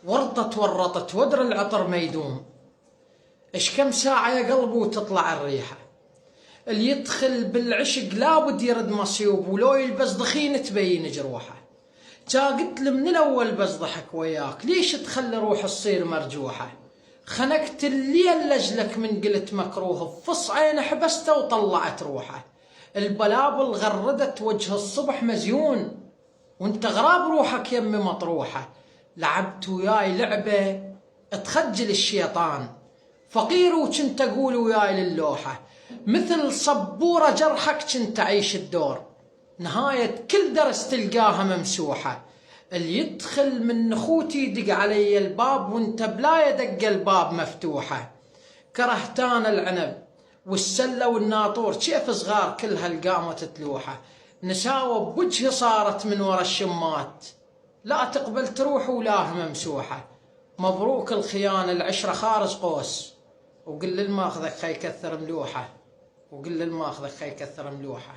ورطة تورطت ودر العطر ما يدوم. اش كم ساعة يا قلبي وتطلع الريحة. اللي يدخل بالعشق لابد يرد مصيوب، ولو يلبس ضخين تبين جروحه. جا قلت له من الاول بس ضحك وياك، ليش تخلي روح تصير مرجوحة؟ خنقت الليل لاجلك من قلت مكروه، بفص عين حبسته وطلعت روحه. البلابل غردت وجه الصبح مزيون، وانت غراب روحك يمي مطروحة. لعبت وياي لعبة تخجل الشيطان، فقير وكنت اقول وياي للوحة. مثل صبورة جرحك كنت اعيش الدور، نهاية كل درس تلقاها ممسوحة. اللي يدخل من نخوتي يدق علي الباب، وانت بلا يدق الباب مفتوحة. كرهتان العنب والسلة والناطور، كيف صغار كلها القامت تلوحة. نساوة بوجهي صارت من ورا الشمات، لا تقبل تروح ولاها ممسوحة. مبروك الخيانة العشرة خارج قوس، وقل للماخذك خي يكثر ملوحة، وقل للماخذك خي يكثر ملوحة.